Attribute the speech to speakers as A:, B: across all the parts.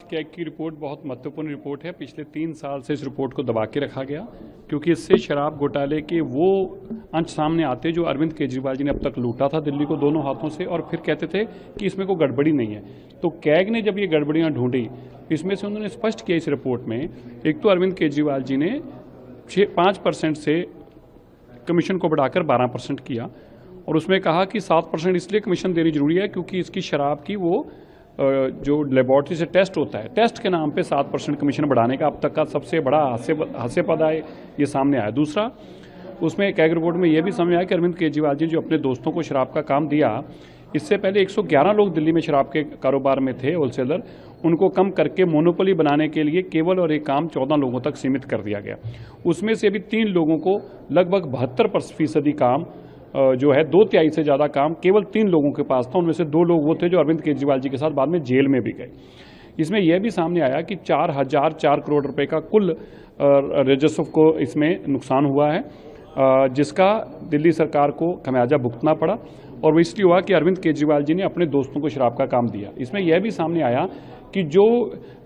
A: CAG की report बहुत महत्वपूर्ण रिपोर्ट है। पिछले 3 साल से इस रिपोर्ट को दबा के रखा गया क्योंकि इससे शराब घोटाले के वो अंश सामने आते जो अरविंद केजरीवाल जी ने अब तक लूटा था दिल्ली को दोनों हाथों से, और फिर कहते थे कि इसमें कोई गड़बड़ी नहीं है। तो कैग ने जब ये गड़बड़ियां ढूंढी, इसमें से उन्होंने स्पष्ट किया इस रिपोर्ट में, एक तो अरविंद केजरीवाल जी ने 5% से कमीशन को बढ़ाकर 12% किया, और उसमें कहा कि 7% इसलिए कमीशन देनी जरूरी है क्योंकि इसकी शराब की वो जो लेबॉर्ट्री से टेस्ट होता है, टेस्ट के नाम पे 7% कमीशन बढ़ाने का अब तक का सबसे बड़ा हास्यास्पद है, ये सामने आया। दूसरा, उसमें कैग रिपोर्ट में यह भी समझ आया कि अरविंद केजरीवाल जी जो अपने दोस्तों को शराब का काम दिया, इससे पहले 111 लोग दिल्ली में शराब के कारोबार में थे, होलसेलर, उनको कम करके मोनोपोली बनाने के लिए केवल और एक काम 14 लोगों तक सीमित कर दिया गया। उसमें से भी 3 लोगों को लगभग 72% काम जो है 2/3 से ज़्यादा काम केवल 3 लोगों के पास था। उनमें से 2 लोग वो थे जो अरविंद केजरीवाल जी के साथ बाद में जेल में भी गए। इसमें यह भी सामने आया कि 4004 करोड़ रुपए का कुल राजस्व को इसमें नुकसान हुआ है, जिसका दिल्ली सरकार को खमियाजा भुगतना पड़ा, और वो इसलिए हुआ कि अरविंद केजरीवाल जी ने अपने दोस्तों को शराब का काम दिया। इसमें यह भी सामने आया कि जो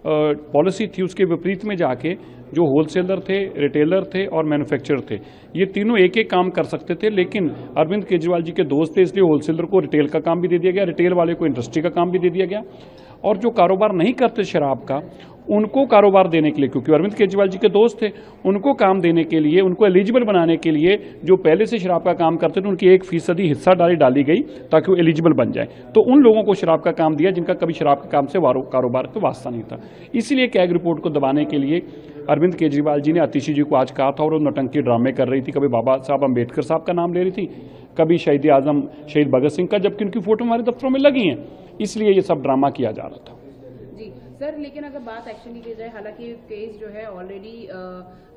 A: पॉलिसी थी उसके विपरीत में जाके जो होलसेलर थे, रिटेलर थे और मैन्युफैक्चरर थे, ये तीनों एक एक काम कर सकते थे, लेकिन अरविंद केजरीवाल जी के दोस्त थे इसलिए होलसेलर को रिटेल का काम भी दे दिया गया, रिटेल वाले को इंडस्ट्री का काम भी दे दिया गया, और जो कारोबार नहीं करते शराब का उनको कारोबार देने के लिए, क्योंकि अरविंद केजरीवाल जी के दोस्त थे, उनको काम देने के लिए, उनको एलिजिबल बनाने के लिए जो पहले से शराब का काम करते थे उनकी 1% हिस्सा डाली गई ताकि वो एलिजिबल बन जाए। तो उन लोगों को शराब का काम दिया जिनका कभी शराब के काम से कारोबार का वास्ता नहीं था। इसलिए कैग रिपोर्ट को दबाने के लिए अरविंद केजरीवाल जी ने आतिशी जी को आज कहा था, और वो नौटंकी ड्रामे कर रही थी। कभी बाबा साहब अम्बेडकर साहब का नाम ले रही थी, कभी शहीद आजम शहीद भगत सिंह का, जबकि उनकी फोटो हमारे दफ्तरों में लगी हैं। इसलिए ये सब ड्रामा किया जा रहा था।
B: सर, लेकिन अगर बात एक्शन की जाए, हालांकि केस जो है ऑलरेडी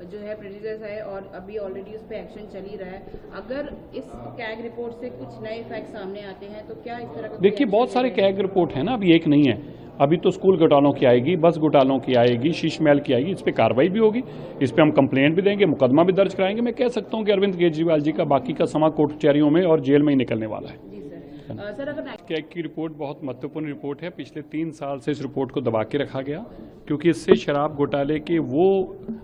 B: जो है प्रेजुडिस है और अभी ऑलरेडी उस पर एक्शन चल ही रहा है, अगर इस कैग रिपोर्ट से कुछ नए फैक्ट सामने आते हैं तो क्या इस तरह का?
A: देखिए, बहुत सारे कैग रिपोर्ट है ना, अभी एक नहीं है। अभी तो स्कूल घोटालों की आएगी, बस घोटालों की आएगी, शीश महल की आएगी, इस पर कार्रवाई भी होगी, इस पर हम कंप्लेंट भी देंगे, मुकदमा भी दर्ज कराएंगे। मैं कह सकता हूँ कि अरविंद केजरीवाल जी का बाकी का समा कोर्ट कचहरियों में और जेल में ही निकलने वाला है।
B: सर, अगर
A: कैग की रिपोर्ट बहुत महत्वपूर्ण रिपोर्ट है। पिछले 3 साल से इस रिपोर्ट को दबा के रखा गया क्योंकि इससे शराब घोटाले के वो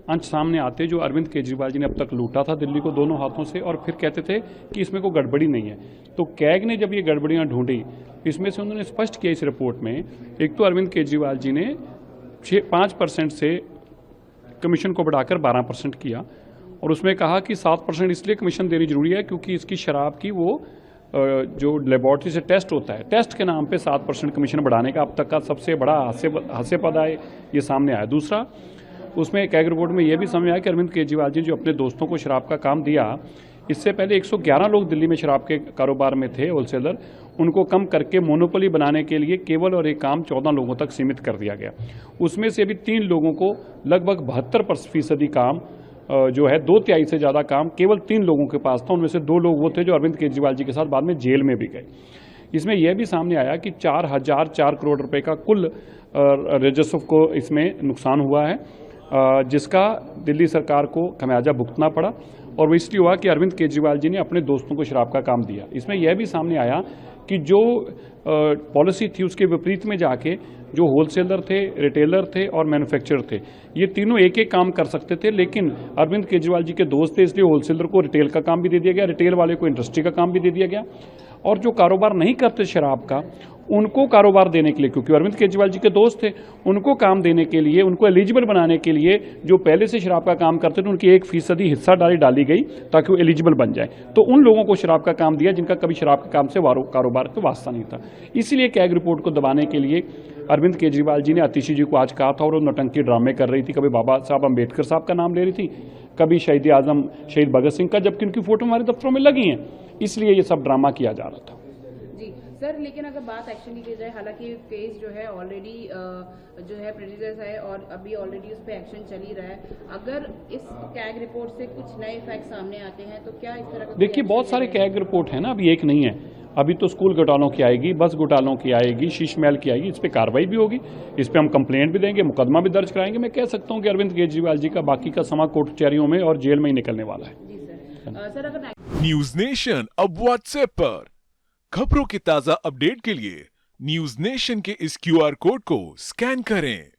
A: अंश सामने आते जो अरविंद केजरीवाल जी ने अब तक लूटा था दिल्ली को दोनों हाथों से, और फिर कहते थे कि इसमें कोई गड़बड़ी नहीं है। तो कैग ने जब ये गड़बड़ियां ढूंढी, इसमें से उन्होंने स्पष्ट किया इस रिपोर्ट में, एक तो अरविंद केजरीवाल जी ने 5% से कमीशन को बढ़ाकर 12% किया, और उसमें कहा कि 7% इसलिए कमीशन देनी जरूरी है क्योंकि इसकी शराब की वो जो लेबॉर्ट्री से टेस्ट होता है, टेस्ट के नाम पे 7% कमीशन बढ़ाने का अब तक का सबसे बड़ा हास्यास्पद है, ये सामने आया। दूसरा, उसमें कैग रिपोर्ट में यह भी समझ आया कि अरविंद केजरीवाल जी जो अपने दोस्तों को शराब का काम दिया, इससे पहले 111 लोग दिल्ली में शराब के कारोबार में थे, होलसेलर, उनको कम करके मोनोपोली बनाने के लिए केवल और एक काम 14 लोगों तक सीमित कर दिया गया। उसमें से भी 3 लोगों को लगभग 72% काम जो है 2/3 से ज़्यादा काम केवल 3 लोगों के पास था। उनमें से 2 लोग वो थे जो अरविंद केजरीवाल जी के साथ बाद में जेल में भी गए। इसमें यह भी सामने आया कि 4004 करोड़ रुपए का कुल राजस्व को इसमें नुकसान हुआ है, जिसका दिल्ली सरकार को खमियाजा भुगतना पड़ा, और वो इसलिए हुआ कि अरविंद केजरीवाल जी ने अपने दोस्तों को शराब का काम दिया। इसमें यह भी सामने आया कि जो पॉलिसी थी उसके विपरीत में जाके जो होलसेलर थे, रिटेलर थे और मैन्युफैक्चरर थे, ये तीनों एक एक काम कर सकते थे, लेकिन अरविंद केजरीवाल जी के दोस्त थे इसलिए होलसेलर को रिटेल का काम भी दे दिया गया, रिटेल वाले को इंडस्ट्री का काम भी दे दिया गया, और जो कारोबार नहीं करते शराब का उनको कारोबार देने के लिए, क्योंकि अरविंद केजरीवाल जी के दोस्त थे, उनको काम देने के लिए, उनको एलिजिबल बनाने के लिए जो पहले से शराब का काम करते थे उनकी 1% हिस्सा डाली गई ताकि वो एलिजिबल बन जाए। तो उन लोगों को शराब का काम दिया जिनका कभी शराब के काम से कारोबार का वास्ता नहीं था। इसलिए कैग रिपोर्ट को दबाने के लिए अरविंद केजरीवाल जी ने आतिशी जी को आज कहा था, और वो नौटंकी ड्रामे कर रही थी। कभी बाबा साहब अम्बेडकर साहब का नाम ले रही थी, कभी शहीद आजम शहीद भगत सिंह का, जबकि उनकी फोटो हमारे दफ्तरों में लगी हैं। इसलिए ये सब ड्रामा किया जा रहा था।
B: सर, लेकिन अगर बात एक्शन की जाए, हालांकि केस जो है ऑलरेडी जो है प्रेजुडिस है और अभी ऑलरेडी उस पर एक्शन चल ही रहा है, अगर इस कैग रिपोर्ट से कुछ नए फैक्ट सामने आते हैं तो क्या इस तरह का?
A: देखिए, बहुत सारे कैग रिपोर्ट है ना, अभी एक नहीं है। अभी तो स्कूल घोटालों की आएगी, बस घोटालों की आएगी, शीश महल की आएगी, इस पर कार्रवाई भी होगी, इस पर हम कंप्लेंट भी देंगे, मुकदमा भी दर्ज कराएंगे। मैं कह सकता हूँ कि अरविंद केजरीवाल जी का बाकी का समा कोर्ट कचहरियों में और जेल में ही निकलने वाला है।
B: सर, अगर
C: न्यूज नेशन अब व्हाट्सएप पर खबरों के ताजा अपडेट के लिए न्यूज नेशन के इस QR कोड को स्कैन करें।